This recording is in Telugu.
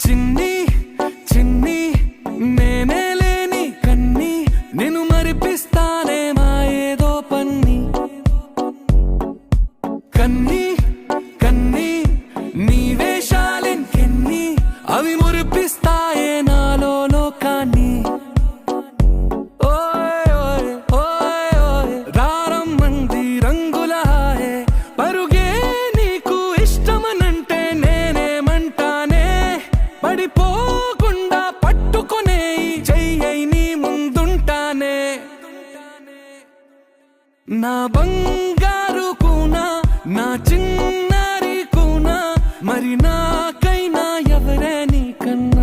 చిన్ని చిన్ని నేనే లేని కన్ని నేను మరిపిస్తానే మా ఏదో పన్ని కన్ని కన్ని నీ వేషాలెన్ని అవి మురిపిస్తాయే నాలో లోకాన్ని ఓయ్ ఓయ్ ఓయ్ ఓయ్ రారమ్మంది రంగుల హాయే పరుగే నీకు ఇష్టమనంటే నేనేమంటానే పడిపోకుండా పట్టుకునే చెయ్యై నీ ముందుంటానే నా బంగారు కూనా నా చిన్నారి కూనా మరి నాకైనా ఎవరే నీకన్నా